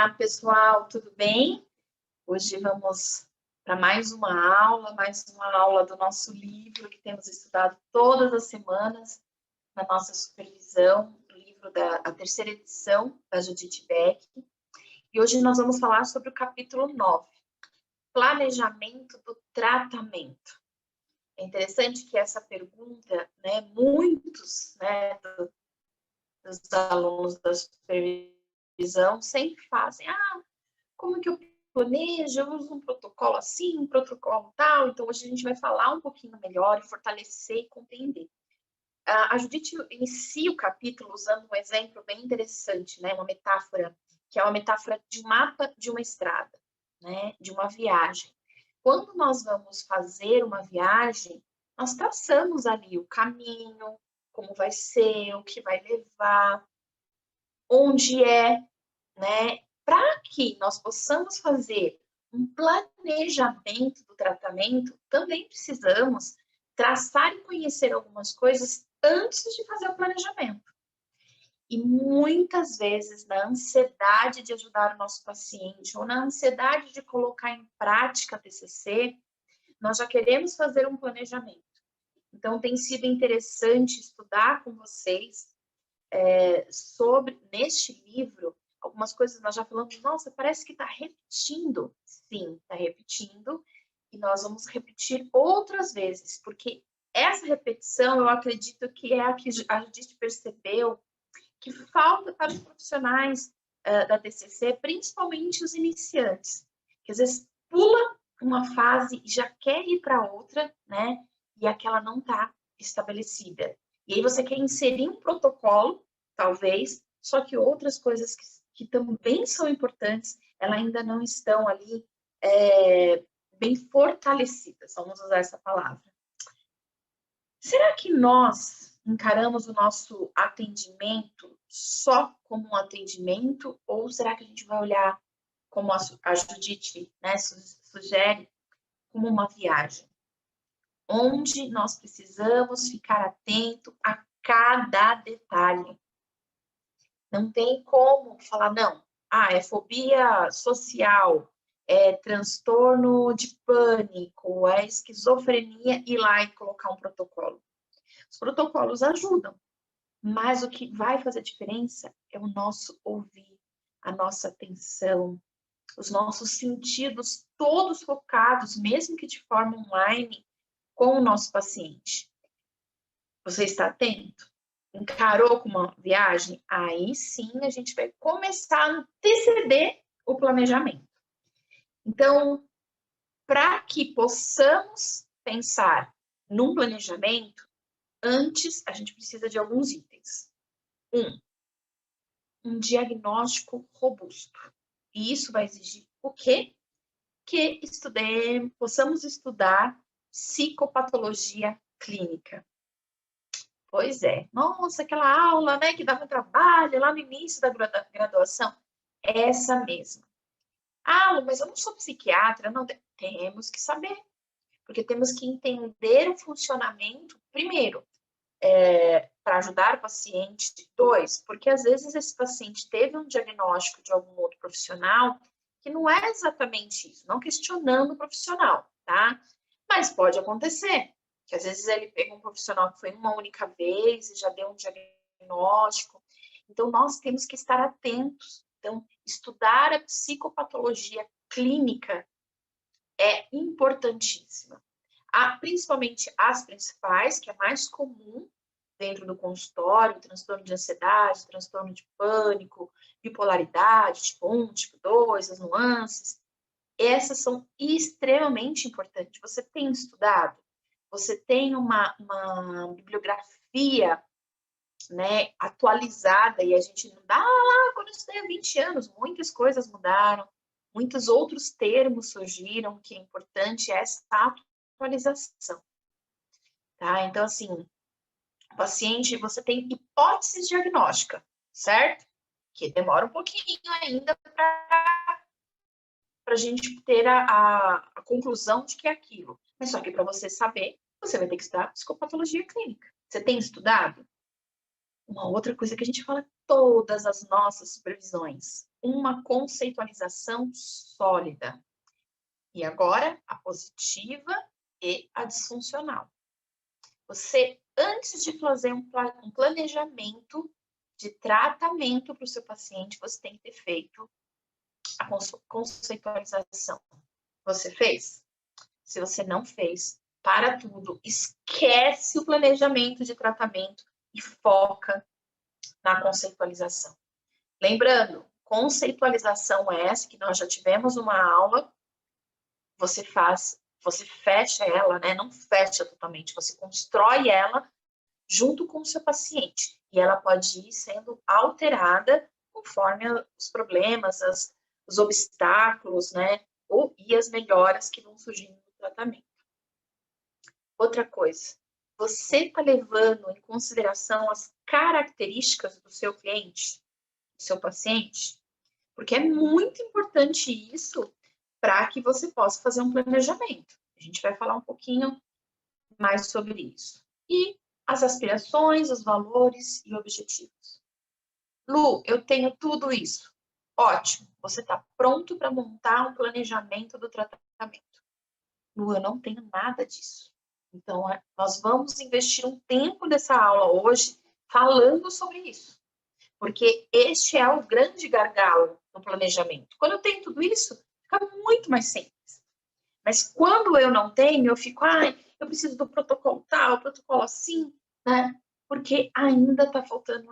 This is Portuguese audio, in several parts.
Olá, pessoal, tudo bem? Hoje vamos para mais uma aula do nosso livro que temos estudado todas as semanas na nossa supervisão, o livro a terceira edição da Judith Beck. E hoje nós vamos falar sobre o capítulo 9, planejamento do tratamento. É interessante que essa pergunta, muitos dos alunos da supervisão sempre fazem, como que eu planejo? Eu uso um protocolo assim, um protocolo tal. Então, hoje a gente vai falar um pouquinho melhor e fortalecer e compreender. A Judith inicia o capítulo usando um exemplo bem interessante, uma metáfora, que é uma metáfora de mapa de uma estrada, de uma viagem. Quando nós vamos fazer uma viagem, nós traçamos ali o caminho, como vai ser, o que vai levar, onde é, para que nós possamos fazer um planejamento do tratamento, também precisamos traçar e conhecer algumas coisas antes de fazer o planejamento. E muitas vezes, na ansiedade de ajudar o nosso paciente, ou na ansiedade de colocar em prática a TCC, nós já queremos fazer um planejamento. Então, tem sido interessante estudar com vocês sobre, neste livro, algumas coisas nós já falamos, nossa, parece que está repetindo. Sim, está repetindo, e nós vamos repetir outras vezes, porque essa repetição, eu acredito que é a que a Judith percebeu que falta para os profissionais da TCC, principalmente os iniciantes, que às vezes pula uma fase e já quer ir para outra, e aquela não está estabelecida. E aí você quer inserir um protocolo, talvez, só que outras coisas que também são importantes, elas ainda não estão ali bem fortalecidas, vamos usar essa palavra. Será que nós encaramos o nosso atendimento só como um atendimento, ou será que a gente vai olhar, como a Judith sugere, como uma viagem? Onde nós precisamos ficar atento a cada detalhe. Não tem como falar, não, é fobia social, é transtorno de pânico, é esquizofrenia, ir lá e colocar um protocolo. Os protocolos ajudam, mas o que vai fazer diferença é o nosso ouvir, a nossa atenção, os nossos sentidos todos focados, mesmo que de forma online, com o nosso paciente. Você está atento? Encarou como uma viagem? Aí sim a gente vai começar a anteceder o planejamento. Então, para que possamos pensar num planejamento, antes a gente precisa de alguns itens. Um diagnóstico robusto. E isso vai exigir o quê? Que possamos estudar psicopatologia clínica. Pois é. Nossa, aquela aula, que dava trabalho lá no início da graduação. Essa mesma. Mas eu não sou psiquiatra. Não, temos que saber. Porque temos que entender o funcionamento, primeiro, para ajudar o paciente. 2, porque às vezes esse paciente teve um diagnóstico de algum outro profissional que não é exatamente isso. Não questionando o profissional, tá? Mas pode acontecer. Que às vezes ele pega um profissional que foi uma única vez e já deu um diagnóstico. Então, nós temos que estar atentos. Então, estudar a psicopatologia clínica é importantíssima. Principalmente as principais, que é mais comum dentro do consultório, transtorno de ansiedade, transtorno de pânico, bipolaridade, tipo 1, tipo 2, as nuances. Essas são extremamente importantes. Você tem estudado? Você tem uma bibliografia atualizada, e a gente não dá lá quando eu estudei há 20 anos, muitas coisas mudaram, muitos outros termos surgiram, que é importante essa atualização. Tá? Então, assim, o paciente, você tem hipótese diagnóstica, certo? Que demora um pouquinho ainda para a gente ter a conclusão de que é aquilo. Mas só que para você saber, você vai ter que estudar psicopatologia clínica. Você tem estudado? Uma outra coisa que a gente fala todas as nossas supervisões. uma conceitualização sólida. E agora, a positiva e a disfuncional. Você, antes de fazer um planejamento de tratamento para o seu paciente, você tem que ter feito a conceitualização. Você fez? Se você não fez, para tudo, esquece o planejamento de tratamento e foca na conceitualização. Lembrando, conceitualização é essa, que nós já tivemos uma aula, você fecha ela, né? Não fecha totalmente, você constrói ela junto com o seu paciente. E ela pode ir sendo alterada conforme os problemas, os obstáculos, né? E as melhoras que vão surgindo no tratamento. Outra coisa, você está levando em consideração as características do seu cliente, do seu paciente? Porque é muito importante isso para que você possa fazer um planejamento. A gente vai falar um pouquinho mais sobre isso. E as aspirações, os valores e objetivos. Lu, eu tenho tudo isso. Ótimo, você está pronto para montar um planejamento do tratamento. Lu, eu não tenho nada disso. Então, nós vamos investir um tempo dessa aula hoje falando sobre isso. Porque este é o grande gargalo no planejamento. Quando eu tenho tudo isso, fica muito mais simples. Mas quando eu não tenho, eu fico, eu preciso do protocolo tal, protocolo assim, né? Porque ainda está faltando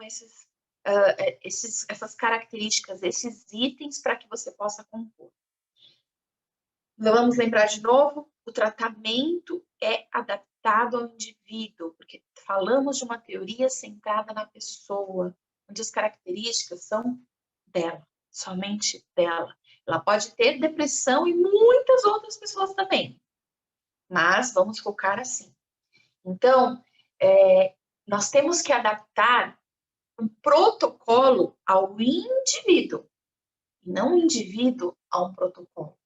essas características, esses itens para que você possa compor. Vamos lembrar de novo, o tratamento é adaptado ao indivíduo, porque falamos de uma teoria centrada na pessoa, onde as características são dela, somente dela. Ela pode ter depressão e muitas outras pessoas também, mas vamos focar assim. Então, nós temos que adaptar um protocolo ao indivíduo, e não o indivíduo a um protocolo.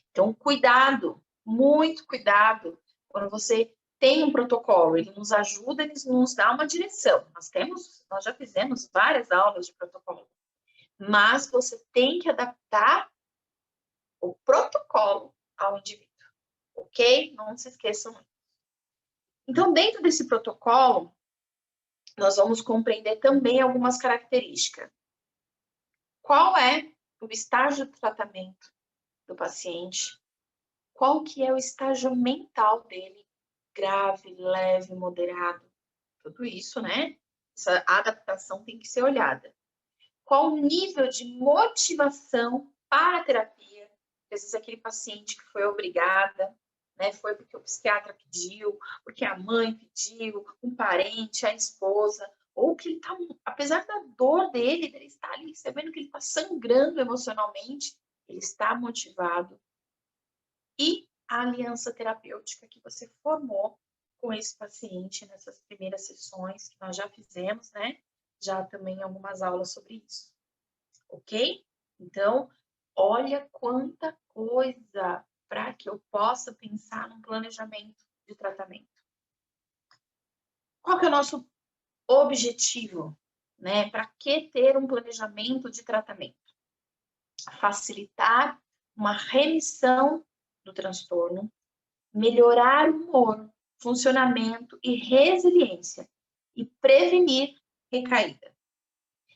Então, cuidado, muito cuidado, quando você tem um protocolo, ele nos ajuda, ele nos dá uma direção. Nós já fizemos várias aulas de protocolo, mas você tem que adaptar o protocolo ao indivíduo, ok? Não se esqueçam. Então, dentro desse protocolo, nós vamos compreender também algumas características. Qual é o estágio de tratamento do paciente? Qual que é o estágio mental dele? Grave, leve, moderado? Tudo isso, né? Essa adaptação tem que ser olhada. Qual o nível de motivação para a terapia? Às vezes aquele paciente que foi obrigada, né? Foi porque o psiquiatra pediu, porque a mãe pediu, um parente, a esposa, ou que ele tá, apesar da dor dele estar ali, você vendo que ele está sangrando emocionalmente, ele está motivado. E a aliança terapêutica que você formou com esse paciente nessas primeiras sessões que nós já fizemos, né? Já também algumas aulas sobre isso. Ok? Então, olha quanta coisa para que eu possa pensar num planejamento de tratamento. Qual que é o nosso objetivo, né? Para que ter um planejamento de tratamento? Facilitar uma remissão do transtorno, melhorar o humor, funcionamento e resiliência e prevenir recaída.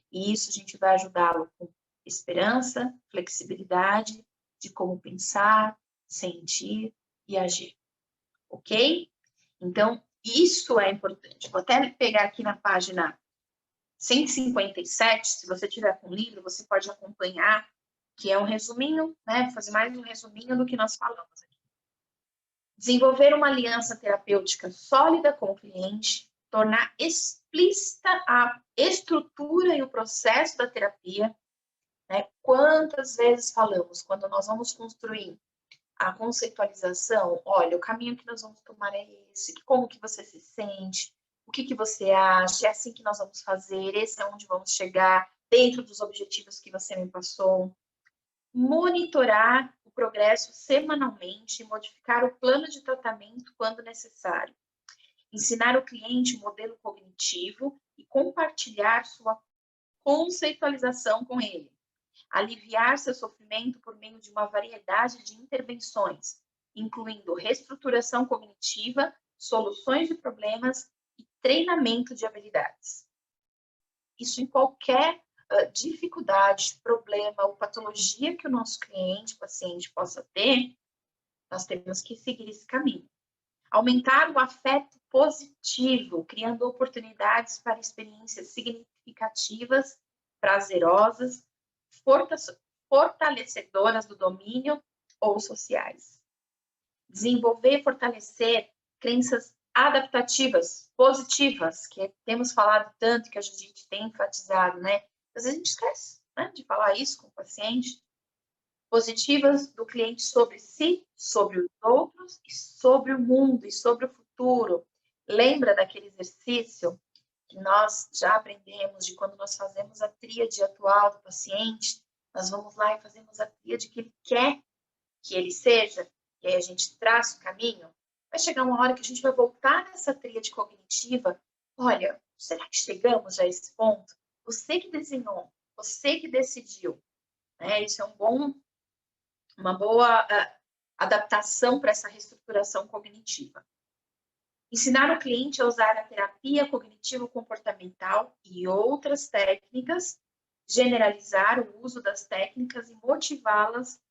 E isso a gente vai ajudá-lo com esperança, flexibilidade de como pensar, sentir e agir. Ok? Então, isso é importante. Vou até pegar aqui na página 157, se você tiver com o livro, você pode acompanhar, que é um resuminho, né? Vou fazer mais um resuminho do que nós falamos aqui. Desenvolver uma aliança terapêutica sólida com o cliente, tornar explícita a estrutura e o processo da terapia, né? Quantas vezes falamos, quando nós vamos construir a conceitualização, olha, o caminho que nós vamos tomar é esse, como que você se sente, o que você acha, é assim que nós vamos fazer, esse é onde vamos chegar, dentro dos objetivos que você me passou. Monitorar o progresso semanalmente e modificar o plano de tratamento quando necessário. Ensinar o cliente o modelo cognitivo e compartilhar sua conceitualização com ele. aliviar seu sofrimento por meio de uma variedade de intervenções, incluindo reestruturação cognitiva, soluções de problemas e treinamento de habilidades. Isso em qualquer dificuldade, problema ou patologia que o nosso cliente, paciente possa ter, nós temos que seguir esse caminho. Aumentar o afeto positivo, criando oportunidades para experiências significativas, prazerosas, fortalecedoras do domínio ou sociais. Desenvolver e fortalecer crenças adaptativas, positivas, que temos falado tanto, que a gente tem enfatizado, né? Às vezes a gente esquece, né, de falar isso com o paciente. Positivas do cliente sobre si, sobre os outros e sobre o mundo e sobre o futuro. Lembra daquele exercício que nós já aprendemos de quando nós fazemos a tríade atual do paciente? Nós vamos lá e fazemos a tríade que ele quer que ele seja, e aí a gente traça o caminho. Vai chegar uma hora que a gente vai voltar nessa tríade cognitiva. Olha, será que chegamos a esse ponto? Você que desenhou, você que decidiu. Né? Isso é uma boa adaptação para essa reestruturação cognitiva. Ensinar o cliente a usar a terapia cognitivo-comportamental e outras técnicas, generalizar o uso das técnicas e motivá-las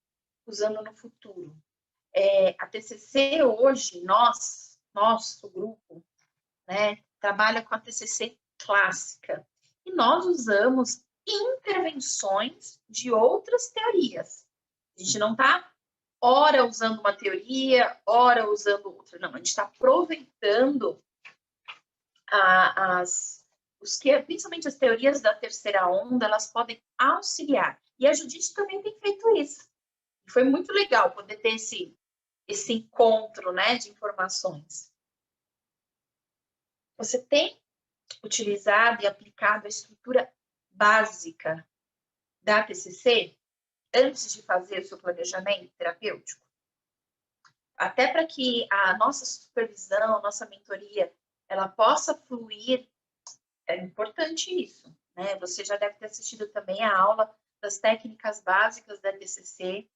usando no futuro. A TCC hoje, nosso grupo, né, trabalha com a TCC clássica e nós usamos intervenções de outras teorias. A gente não está, ora usando uma teoria, ora usando outra. Não, a gente está aproveitando principalmente as teorias da terceira onda, elas podem auxiliar. E a Judite também tem feito isso. E foi muito legal poder ter esse encontro, né, de informações. Você tem utilizado e aplicado a estrutura básica da TCC antes de fazer o seu planejamento terapêutico? Até para que a nossa supervisão, a nossa mentoria, ela possa fluir, é importante isso, né? Você já deve ter assistido também a aula das técnicas básicas da TCC.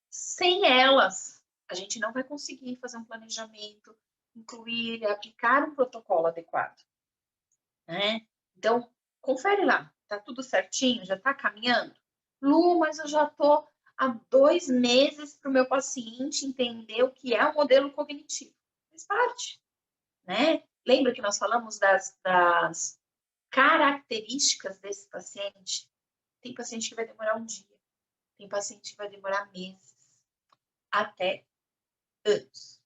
Sem elas, a gente não vai conseguir fazer um planejamento, incluir, aplicar um protocolo adequado, né? Então, confere lá, tá tudo certinho? Já tá caminhando? Lu, mas eu já tô há 2 meses para o meu paciente entender o que é o modelo cognitivo. Faz parte, né? Lembra que nós falamos das características desse paciente? Tem paciente que vai demorar um dia, tem paciente que vai demorar meses, até anos.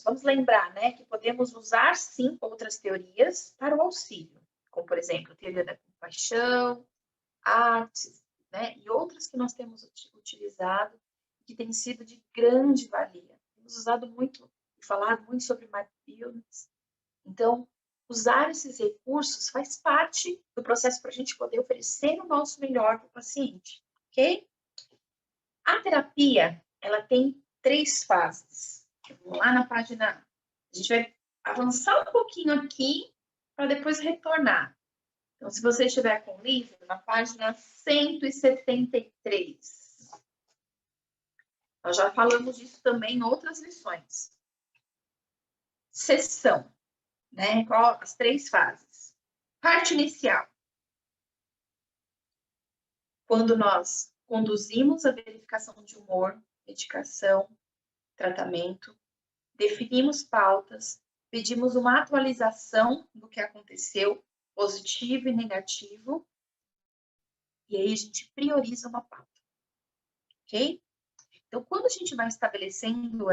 Vamos lembrar, né, que podemos usar, sim, outras teorias para o auxílio, como, por exemplo, a teoria da compaixão, artes, né, e outras que nós temos utilizado, que têm sido de grande valia. Temos usado muito, e falado muito sobre mindfulness. Então, usar esses recursos faz parte do processo para a gente poder oferecer o nosso melhor para o paciente, ok? A terapia, ela tem 3 fases. Vamos lá na página... A gente vai avançar um pouquinho aqui para depois retornar. Então, se você estiver com o livro, na página 173. Nós já falamos disso também em outras lições. Sessão, né? As 3 fases. Parte inicial. Quando nós conduzimos a verificação de humor, medicação, tratamento, definimos pautas, pedimos uma atualização do que aconteceu, positivo e negativo, e aí a gente prioriza uma pauta, ok? Então, quando a gente vai estabelecendo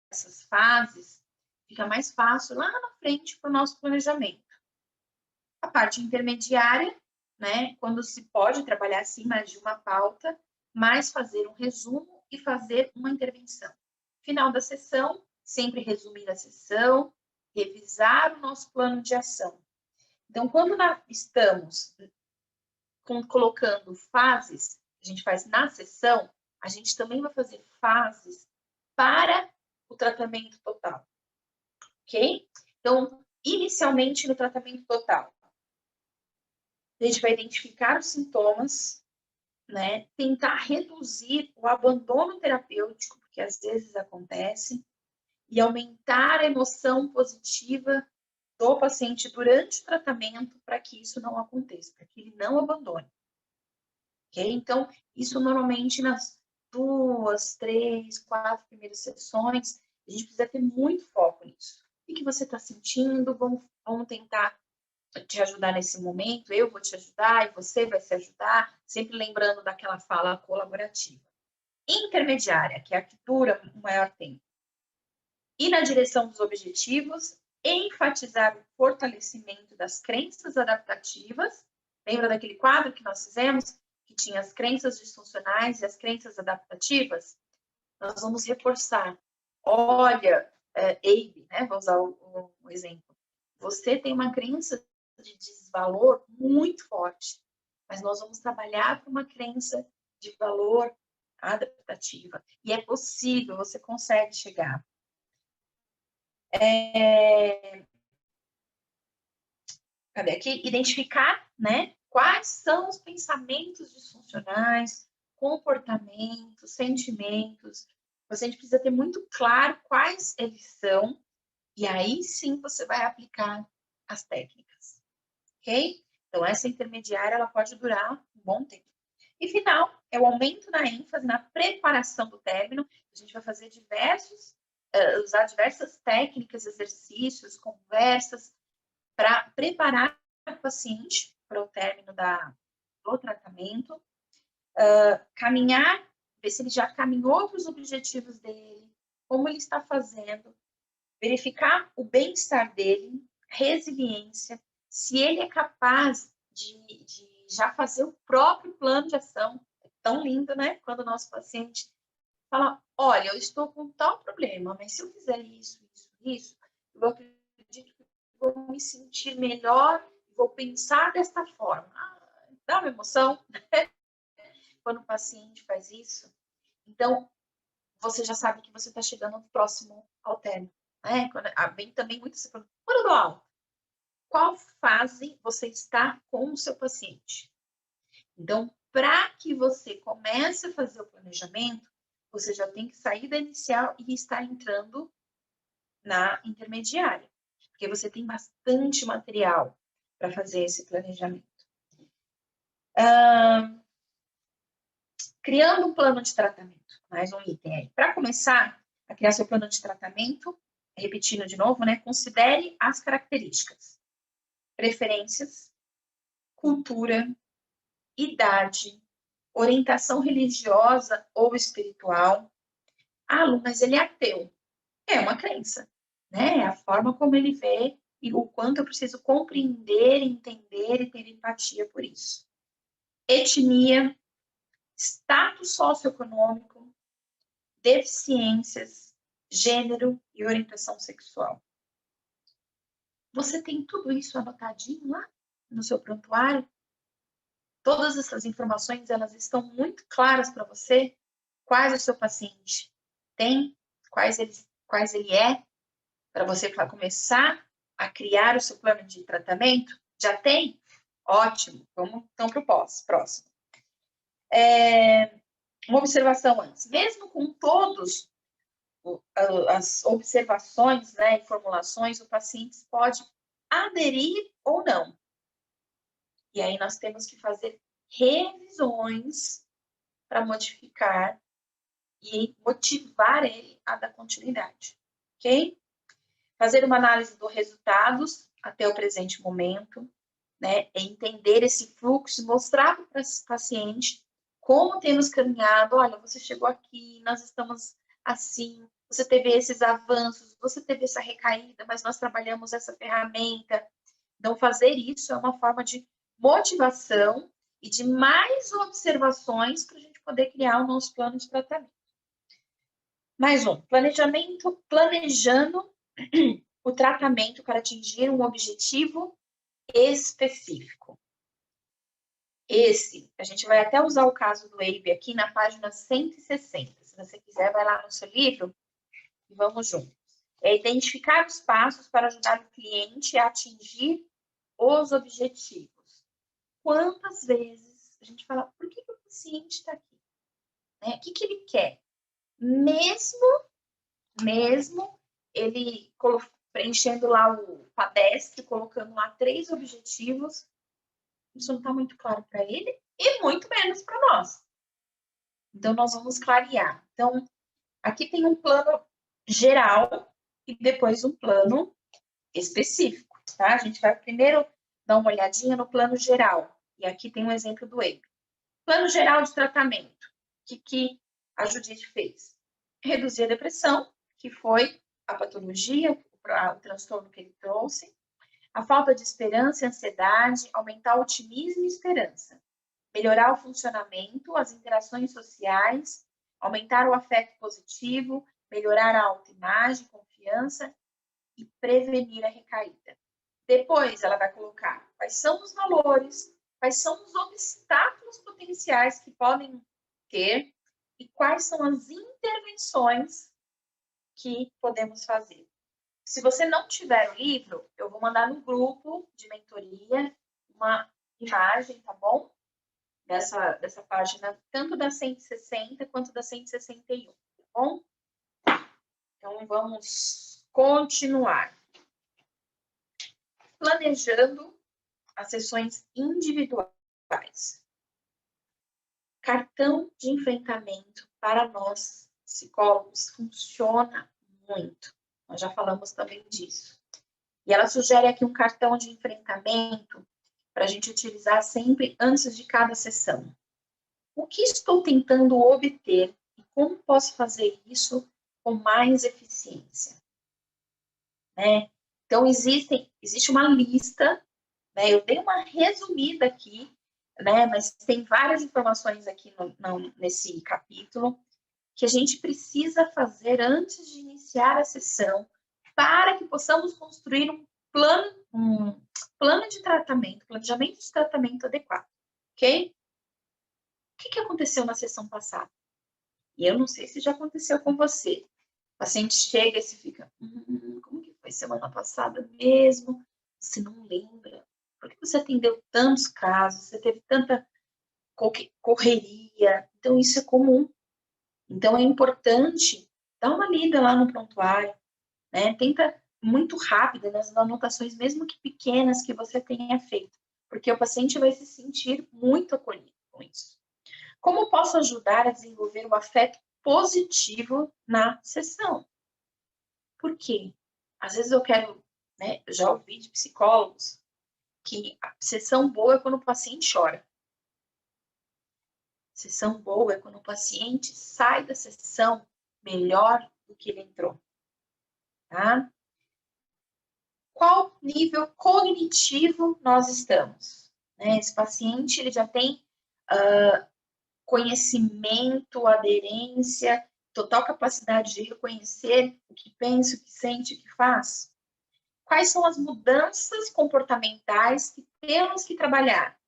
essas fases, fica mais fácil lá na frente para o nosso planejamento. A parte intermediária, né, quando se pode trabalhar acima de uma pauta, mas fazer um resumo e fazer uma intervenção. Final da sessão, sempre resumir a sessão, revisar o nosso plano de ação. Então, quando estamos colocando fases, a gente faz na sessão, a gente também vai fazer fases para o tratamento total, ok? Então, inicialmente no tratamento total, A gente vai identificar os sintomas, né? Tentar reduzir o abandono terapêutico, porque às vezes acontece, e aumentar a emoção positiva do paciente durante o tratamento para que isso não aconteça, para que ele não abandone. Ok? Então, isso normalmente nas 2, 3, 4 primeiras sessões, a gente precisa ter muito foco nisso. O que você está sentindo? Vamos tentar te ajudar nesse momento, eu vou te ajudar e você vai se ajudar, sempre lembrando daquela fala colaborativa. Intermediária, que é a que dura o maior tempo. Ir na direção dos objetivos, enfatizar o fortalecimento das crenças adaptativas. Lembra daquele quadro que nós fizemos, que tinha as crenças disfuncionais e as crenças adaptativas? Nós vamos reforçar. Olha, Abe, né? Vou usar o exemplo. Você tem uma crença de desvalor muito forte, mas nós vamos trabalhar para uma crença de valor adaptativa. E é possível, você consegue chegar. Cadê aqui? Identificar, né? Quais são os pensamentos disfuncionais, comportamentos, sentimentos. Você precisa ter muito claro quais eles são, e aí sim você vai aplicar as técnicas, ok? Então, essa intermediária, ela pode durar um bom tempo. E final, é o aumento da ênfase na preparação do término. A gente vai fazer usar diversas técnicas, exercícios, conversas, para preparar o paciente para o término do tratamento, caminhar, ver se ele já caminhou para os objetivos dele, como ele está fazendo, verificar o bem-estar dele, resiliência, se ele é capaz de já fazer o próprio plano de ação. É tão lindo, né? Quando o nosso paciente fala, olha, eu estou com tal problema, mas se eu fizer isso, eu acredito que vou me sentir melhor, vou pensar desta forma. Dá uma emoção, né? Quando o paciente faz isso. Então, você já sabe que você está chegando próximo ao término. Né? Vem também muito se pergunta, quando eu dou aula, qual fase você está com o seu paciente? Então, para que você comece a fazer o planejamento, você já tem que sair da inicial e estar entrando na intermediária, porque você tem bastante material para fazer esse planejamento. Criando um plano de tratamento, mais um item aí. Para começar a criar seu plano de tratamento, repetindo de novo, né? Considere as características, preferências, cultura, idade, orientação religiosa ou espiritual. Ah, Lu, mas ele é ateu. É uma crença, né? É a forma como ele vê e o quanto eu preciso compreender, entender e ter empatia por isso. Etnia, status socioeconômico, deficiências, gênero e orientação sexual. Você tem tudo isso anotadinho lá no seu prontuário? Todas essas informações, elas estão muito claras para você? Quais o seu paciente tem? Quais ele é? Para você começar a criar o seu plano de tratamento? Já tem? Ótimo. Vamos então para o próximo. Uma observação antes. Mesmo com todas as observações, né, e formulações, o paciente pode aderir ou não. E aí nós temos que fazer revisões para modificar e motivar ele a dar continuidade, ok? Fazer uma análise dos resultados até o presente momento, né? Entender esse fluxo, mostrar para o paciente como temos caminhado. Olha, você chegou aqui, nós estamos assim, você teve esses avanços, você teve essa recaída, mas nós trabalhamos essa ferramenta. Então, fazer isso é uma forma de motivação e de mais observações para a gente poder criar o nosso plano de tratamento. Mais um, planejando o tratamento para atingir um objetivo específico. A gente vai até usar o caso do Abe aqui na página 160. Se você quiser, vai lá no seu livro e vamos juntos. É identificar os passos para ajudar o cliente a atingir os objetivos. quantas vezes a gente fala, por que o paciente está aqui? Né? O que ele quer? Mesmo ele preenchendo lá o PADESC, colocando lá 3 objetivos, isso não está muito claro para ele e muito menos para nós. Então, nós vamos clarear. Então, aqui tem um plano geral e depois um plano específico, tá? A gente vai primeiro dar uma olhadinha no plano geral. E aqui tem um exemplo do EIP. Plano geral de tratamento. O que a Judite fez? Reduzir a depressão, que foi a patologia, o transtorno que ele trouxe. A falta de esperança e ansiedade, aumentar o otimismo e esperança. Melhorar o funcionamento, as interações sociais, aumentar o afeto positivo, melhorar a autoimagem, confiança e prevenir a recaída. Depois, ela vai colocar quais são os valores, quais são os obstáculos potenciais que podem ter e quais são as intervenções que podemos fazer. Se você não tiver o livro, eu vou mandar no grupo de mentoria uma imagem, tá bom? Dessa página, tanto da 160 quanto da 161, tá bom? Então, vamos continuar. Planejando as sessões individuais. Cartão de enfrentamento para nós, psicólogos, funciona muito. Nós já falamos também disso. E ela sugere aqui um cartão de enfrentamento para a gente utilizar sempre antes de cada sessão. O que estou tentando obter e como posso fazer isso com mais eficiência? Né? Então, existe uma lista, né? Eu dei uma resumida aqui, né? Mas tem várias informações aqui nesse capítulo que a gente precisa fazer antes de iniciar a sessão para que possamos construir um plano de tratamento, planejamento de tratamento adequado, ok? O que aconteceu na sessão passada? E eu não sei se já aconteceu com você. O paciente chega e se fica, como que foi semana passada mesmo? Você não lembra? Por que você atendeu tantos casos? Você teve tanta correria? Então, isso é comum. Então, é importante dar uma lida lá no prontuário, né? Tenta muito rápido nas anotações, mesmo que pequenas, que você tenha feito, porque o paciente vai se sentir muito acolhido com isso. Como posso ajudar a desenvolver o afeto positivo na sessão? Por quê? Às vezes eu quero, né? Eu já ouvi de psicólogos que a sessão boa é quando o paciente chora. Sessão boa é quando o paciente sai da sessão melhor do que ele entrou. Tá? Qual nível cognitivo nós estamos? Né? Esse paciente ele já tem conhecimento, aderência, total capacidade de reconhecer o que pensa, o que sente, o que faz? Quais são as mudanças comportamentais que temos que trabalhar?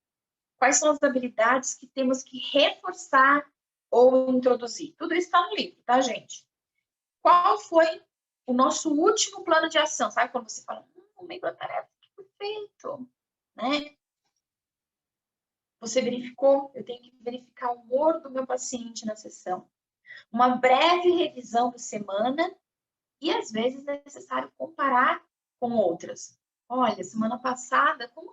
Quais são as habilidades que temos que reforçar ou introduzir? Tudo isso está no livro, tá, gente? Qual foi o nosso último plano de ação? Sabe quando você fala, o meio da tarefa foi feito, né? Você verificou? Eu tenho que verificar o humor do meu paciente na sessão. Uma breve revisão por semana e, às vezes, é necessário comparar com outras. Olha, semana passada, como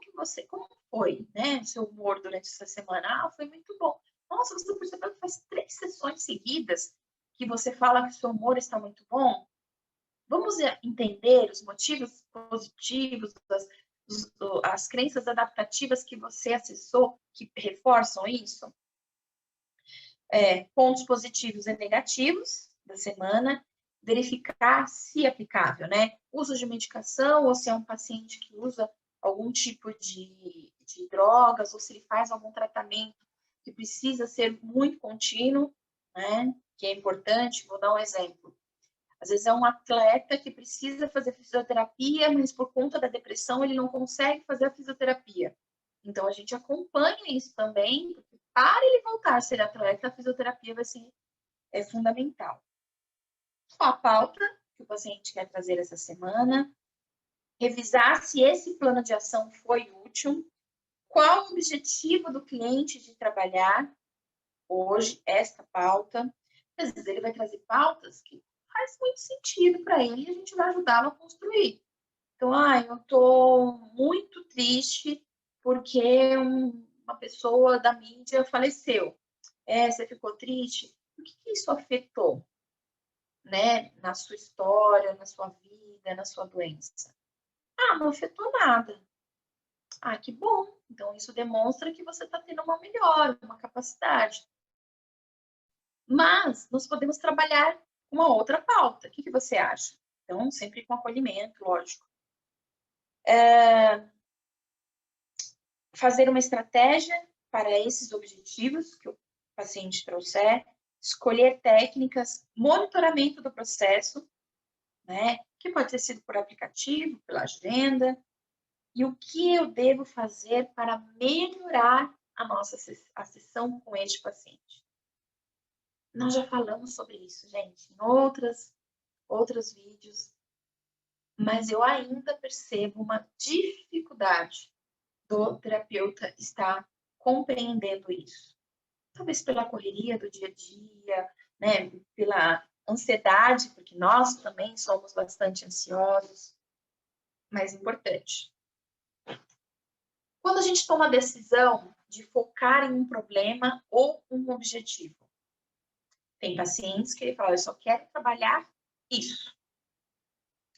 foi, né, o seu humor durante essa semana? Ah, foi muito bom. Nossa, você percebeu que faz 3 sessões seguidas que você fala que o seu humor está muito bom? Vamos entender os motivos positivos, as crenças adaptativas que você acessou, que reforçam isso? Pontos positivos e negativos da semana, verificar se é aplicável, né? Uso de medicação, ou se é um paciente que usa algum tipo de drogas, ou se ele faz algum tratamento que precisa ser muito contínuo, né? Que é importante. Vou dar um exemplo. Às vezes é um atleta que precisa fazer fisioterapia, mas por conta da depressão ele não consegue fazer a fisioterapia. Então, a gente acompanha isso também, porque para ele voltar a ser atleta, a fisioterapia vai ser fundamental. A pauta que o paciente quer trazer essa semana, revisar se esse plano de ação foi útil, Qual o objetivo do cliente de trabalhar hoje esta pauta? Às vezes ele vai trazer pautas que faz muito sentido para ele e a gente vai ajudá-lo a construir. Então, eu estou muito triste porque uma pessoa da mídia faleceu. Você ficou triste? O que isso afetou, né, na sua história, na sua vida, na sua doença? Não afetou nada. Que bom. Então, isso demonstra que você está tendo uma melhora, uma capacidade. Mas nós podemos trabalhar uma outra pauta. O que você acha? Então, sempre com acolhimento, lógico. Fazer uma estratégia para esses objetivos que o paciente trouxer, escolher técnicas, monitoramento do processo, né? Que pode ter sido por aplicativo, pela agenda, e o que eu devo fazer para melhorar a sessão com este paciente. Nós já falamos sobre isso, gente, em outros vídeos, mas eu ainda percebo uma dificuldade do terapeuta estar compreendendo isso. Talvez pela correria do dia a dia, né, pela ansiedade, porque nós também somos bastante ansiosos, mas importante. Quando a gente toma a decisão de focar em um problema ou um objetivo, tem pacientes que falam, eu só quero trabalhar isso.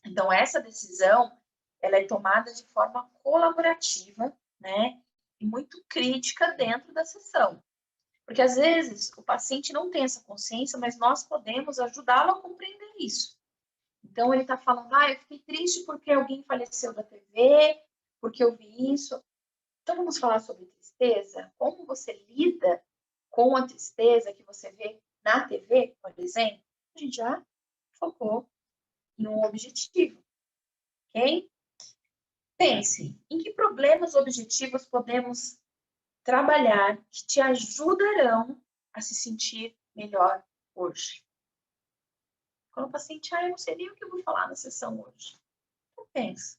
Então, essa decisão, ela é tomada de forma colaborativa, né? E muito crítica dentro da sessão. Porque, às vezes, o paciente não tem essa consciência, mas nós podemos ajudá-lo a compreender isso. Então, ele está falando, eu fiquei triste porque alguém faleceu da TV, porque eu vi isso. Então, vamos falar sobre tristeza? Como você lida com a tristeza que você vê na TV, por exemplo? A gente já focou em um objetivo, ok? Pense, em que problemas objetivos podemos trabalhar que te ajudarão a se sentir melhor hoje? Quando o paciente, eu não sei nem o que eu vou falar na sessão hoje. Então, pensa,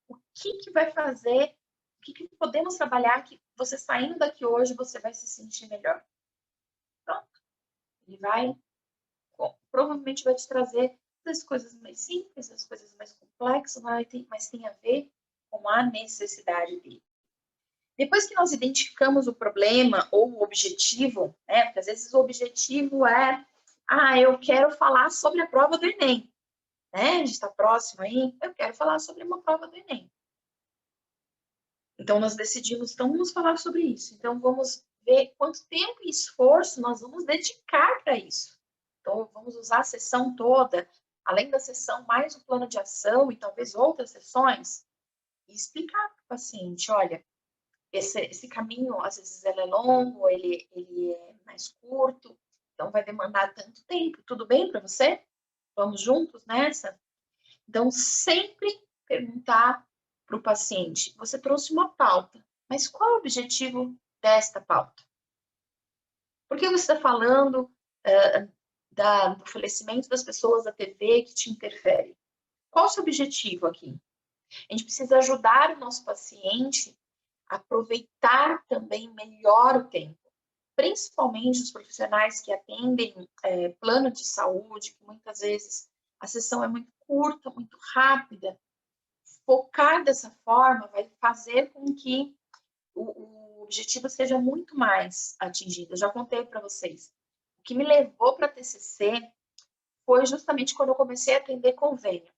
o que vai fazer, o que podemos trabalhar que você saindo daqui hoje, você vai se sentir melhor? Pronto. Ele provavelmente vai te trazer as coisas mais simples, as coisas mais complexas, mas tem a ver com a necessidade dele. Depois que nós identificamos o problema ou o objetivo, né? Porque às vezes o objetivo é, eu quero falar sobre a prova do Enem, né? A gente está próximo aí, eu quero falar sobre uma prova do Enem. Então, nós decidimos, então vamos falar sobre isso. Então, vamos ver quanto tempo e esforço nós vamos dedicar para isso. Então, vamos usar a sessão toda, além da sessão, mais o plano de ação e talvez outras sessões, e explicar para o paciente, olha, esse caminho, às vezes, ele é longo, ele é mais curto, então vai demandar tanto tempo. Tudo bem para você? Vamos juntos nessa? Então, sempre perguntar para o paciente, você trouxe uma pauta, mas qual é o objetivo desta pauta? Por que você está falando do falecimento das pessoas da TV que te interfere? Qual é o seu objetivo aqui? A gente precisa ajudar o nosso paciente a aproveitar também melhor o tempo, principalmente os profissionais que atendem plano de saúde, que muitas vezes a sessão é muito curta, muito rápida. Focar dessa forma vai fazer com que o objetivo seja muito mais atingido. Eu já contei para vocês. O que me levou para a TCC foi justamente quando eu comecei a atender convênio.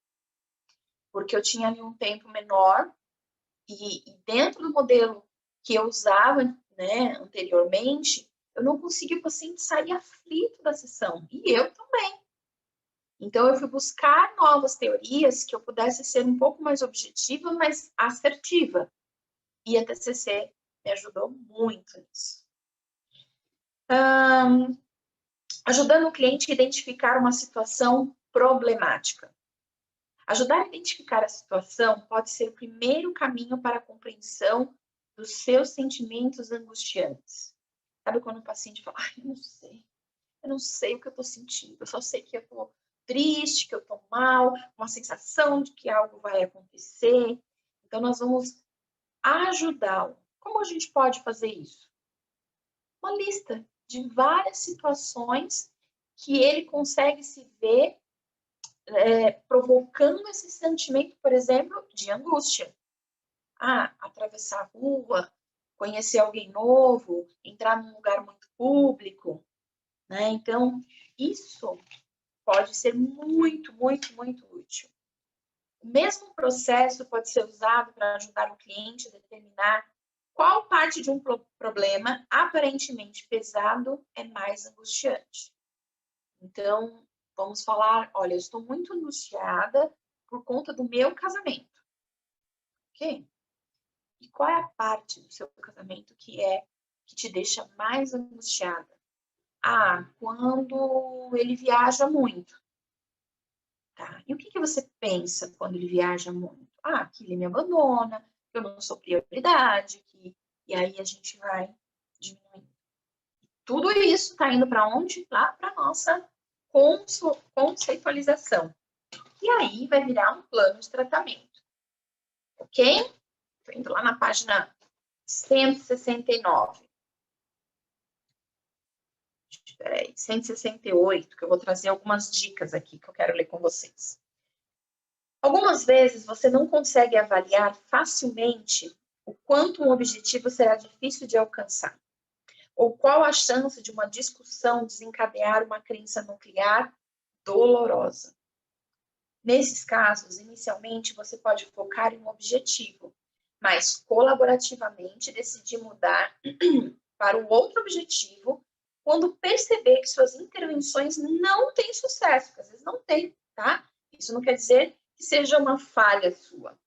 Porque eu tinha ali um tempo menor e dentro do modelo que eu usava, né, anteriormente, eu não conseguia o paciente sair aflito da sessão. E eu também. Então, eu fui buscar novas teorias que eu pudesse ser um pouco mais objetiva, mas assertiva. E a TCC me ajudou muito nisso. Ajudando o cliente a identificar uma situação problemática. Ajudar a identificar a situação pode ser o primeiro caminho para a compreensão dos seus sentimentos angustiantes. Sabe quando o paciente fala, eu não sei o que eu estou sentindo, eu só sei que eu estou triste, que eu estou mal, uma sensação de que algo vai acontecer. Então, nós vamos ajudá-lo Como a gente pode fazer isso? Uma lista de várias situações que ele consegue se ver provocando esse sentimento, por exemplo, de angústia. Atravessar a rua, conhecer alguém novo, entrar num lugar muito público, né? Então, isso pode ser muito, muito, muito útil. O mesmo processo pode ser usado para ajudar o cliente a determinar qual parte de um problema aparentemente pesado é mais angustiante. Então, vamos falar, olha, eu estou muito angustiada por conta do meu casamento. Ok? E qual é a parte do seu casamento que te deixa mais angustiada? Quando ele viaja muito. Tá? E o que você pensa quando ele viaja muito? Que ele me abandona, que eu não sou prioridade, e aí a gente vai diminuindo. Tudo isso está indo para onde? Lá para a nossa conceitualização. E aí vai virar um plano de tratamento. Ok? Estou indo lá na página 169. Espera aí, 168, que eu vou trazer algumas dicas aqui que eu quero ler com vocês. Algumas vezes você não consegue avaliar facilmente o quanto um objetivo será difícil de alcançar, ou qual a chance de uma discussão desencadear uma crença nuclear dolorosa. Nesses casos, inicialmente, você pode focar em um objetivo, mas colaborativamente decidir mudar para o outro objetivo quando perceber que suas intervenções não têm sucesso, porque às vezes não tem, tá? Isso não quer dizer que seja uma falha sua.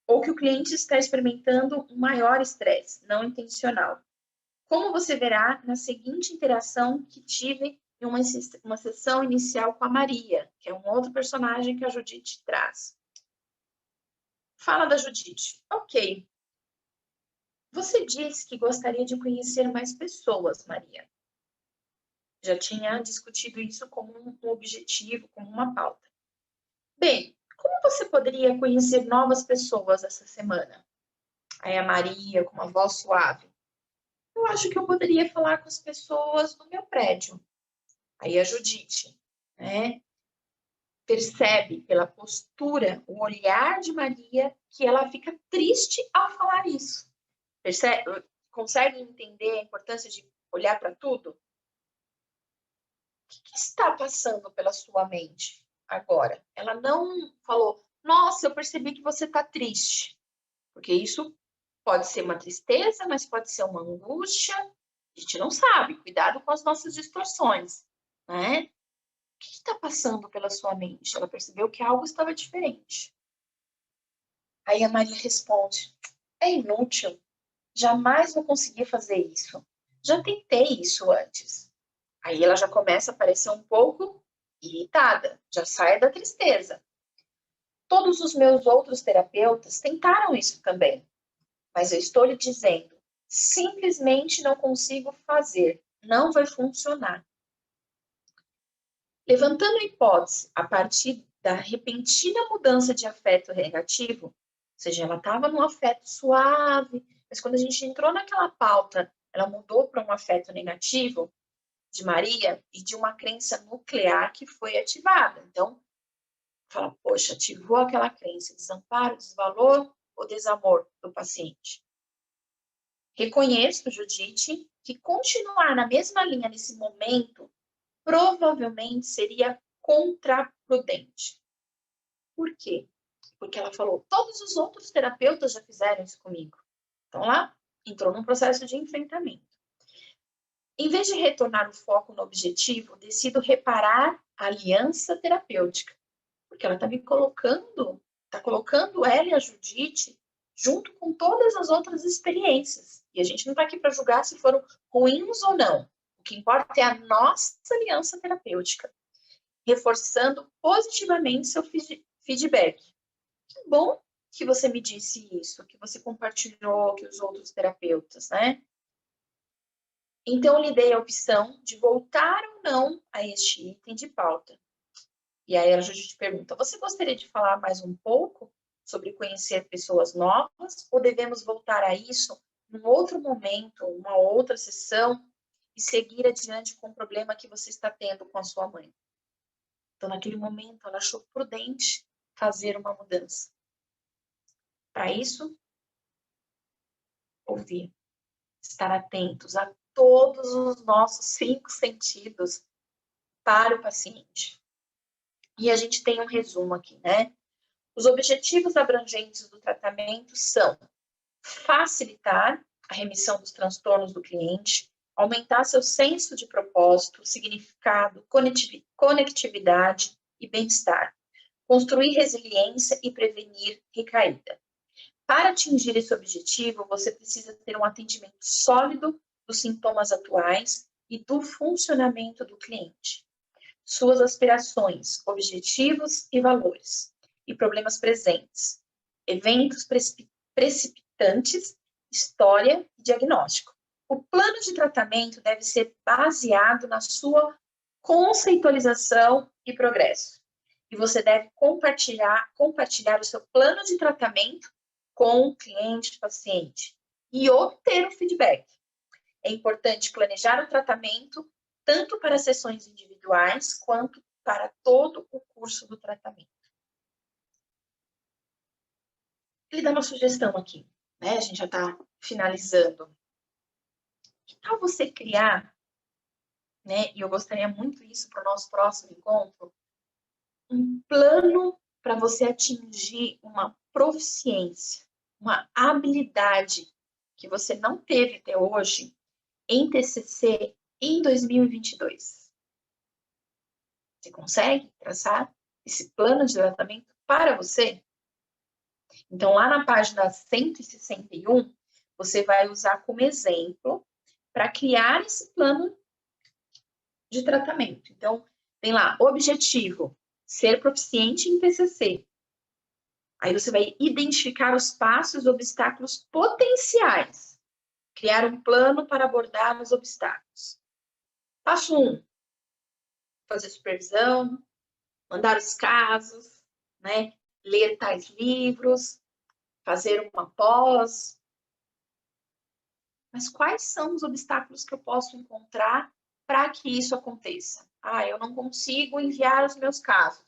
Ou que o cliente está experimentando um maior estresse, não intencional. Como você verá na seguinte interação que tive em uma sessão inicial com a Maria, que é um outro personagem que a Judite traz. Fala da Judite. Ok. Você disse que gostaria de conhecer mais pessoas, Maria. Já tinha discutido isso como um objetivo, como uma pauta. Bem, como você poderia conhecer novas pessoas essa semana? Aí a Maria, com uma voz suave. Eu acho que eu poderia falar com as pessoas do meu prédio. Aí a Judite, né? Percebe pela postura, o olhar de Maria, que ela fica triste ao falar isso. Consegue entender a importância de olhar para tudo? O que está passando pela sua mente agora? Ela não falou, nossa, eu percebi que você está triste. Porque isso pode ser uma tristeza, mas pode ser uma angústia. A gente não sabe. Cuidado com as nossas distorções, né? O que está passando pela sua mente? Ela percebeu que algo estava diferente. Aí a Maria responde, é inútil. Jamais vou conseguir fazer isso. Já tentei isso antes. Aí ela já começa a parecer um pouco irritada, já sai da tristeza. Todos os meus outros terapeutas tentaram isso também, mas eu estou lhe dizendo, simplesmente não consigo fazer, não vai funcionar. Levantando a hipótese a partir da repentina mudança de afeto negativo, ou seja, ela estava num afeto suave, mas quando a gente entrou naquela pauta, ela mudou para um afeto negativo de Maria e de uma crença nuclear que foi ativada. Então, fala, poxa, ativou aquela crença, desamparo, desvalor ou desamor do paciente. Reconheço, Judite, que continuar na mesma linha nesse momento provavelmente seria contraprudente. Por quê? Porque ela falou, todos os outros terapeutas já fizeram isso comigo. Então, lá, entrou num processo de enfrentamento. Em vez de retornar o foco no objetivo, decido reparar a aliança terapêutica. Porque ela está colocando ela e a Judite junto com todas as outras experiências. E a gente não está aqui para julgar se foram ruins ou não. O que importa é a nossa aliança terapêutica, reforçando positivamente seu feedback. Que bom que você me disse isso, que você compartilhou com os outros terapeutas, né? Então, lhe dei a opção de voltar ou não a este item de pauta. E aí a Judite pergunta, você gostaria de falar mais um pouco sobre conhecer pessoas novas, ou devemos voltar a isso num outro momento, uma outra sessão, e seguir adiante com o problema que você está tendo com a sua mãe? Então, naquele momento, ela achou prudente fazer uma mudança. Para isso, ouvir, estar atentos a todos os nossos 5 sentidos para o paciente. E a gente tem um resumo aqui, né? Os objetivos abrangentes do tratamento são facilitar a remissão dos transtornos do cliente, aumentar seu senso de propósito, significado, conectividade e bem-estar, construir resiliência e prevenir recaída. Para atingir esse objetivo, você precisa ter um atendimento sólido dos sintomas atuais e do funcionamento do cliente. Suas aspirações, objetivos e valores, e problemas presentes, eventos precipitantes, história e diagnóstico. O plano de tratamento deve ser baseado na sua conceitualização e progresso. E você deve compartilhar o seu plano de tratamento com o cliente, paciente, e obter o feedback. É importante planejar o tratamento tanto para sessões individuais quanto para todo o curso do tratamento. Ele dá uma sugestão aqui, né? A gente já está finalizando. Que tal você criar, né? E eu gostaria muito disso para o nosso próximo encontro, um plano para você atingir uma proficiência, uma habilidade que você não teve até hoje em TCC em 2022. Você consegue traçar esse plano de tratamento para você? Então, lá na página 161, você vai usar como exemplo para criar esse plano de tratamento. Então, tem lá, objetivo, ser proficiente em TCC. Aí você vai identificar os passos e obstáculos potenciais. Criar um plano para abordar os obstáculos. Passo 1, fazer supervisão, mandar os casos, né? Ler tais livros, fazer uma pós. Mas quais são os obstáculos que eu posso encontrar para que isso aconteça? Eu não consigo enviar os meus casos.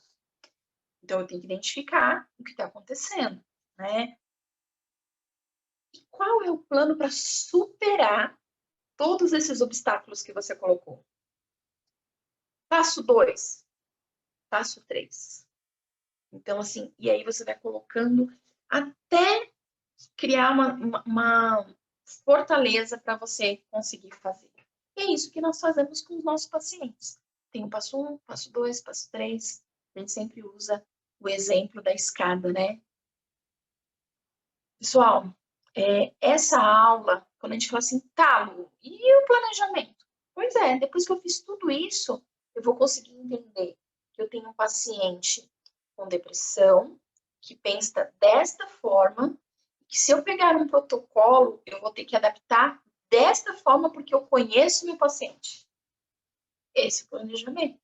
Então, eu tenho que identificar o que está acontecendo, né? E qual é o plano para superar todos esses obstáculos que você colocou? Passo 2, passo 3. Então, assim, e aí você vai colocando até criar uma fortaleza para você conseguir fazer. E é isso que nós fazemos com os nossos pacientes. Tem o passo 1, passo 2, passo 3. A gente sempre usa o exemplo da escada, né? Pessoal, essa aula, quando a gente fala assim, tá, Lu, e o planejamento? Pois é, depois que eu fiz tudo isso, eu vou conseguir entender que eu tenho um paciente com depressão, que pensa desta forma, que se eu pegar um protocolo, eu vou ter que adaptar desta forma, porque eu conheço meu paciente. Esse é o planejamento.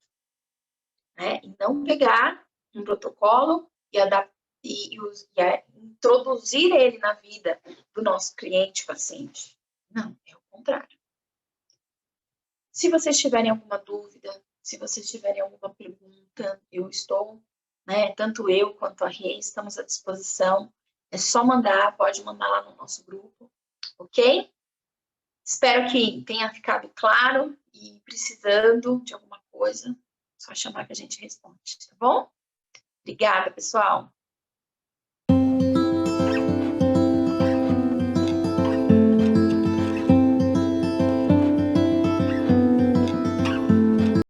Né? E não pegar um protocolo e introduzir ele na vida do nosso cliente, paciente. Não, é o contrário. Se vocês tiverem alguma dúvida, se vocês tiverem alguma pergunta, eu estou, né, tanto eu quanto a Rê, estamos à disposição. É só mandar, pode mandar lá no nosso grupo, ok? Espero que tenha ficado claro e precisando de alguma coisa, só chamar que a gente responde, tá bom? Obrigada, pessoal.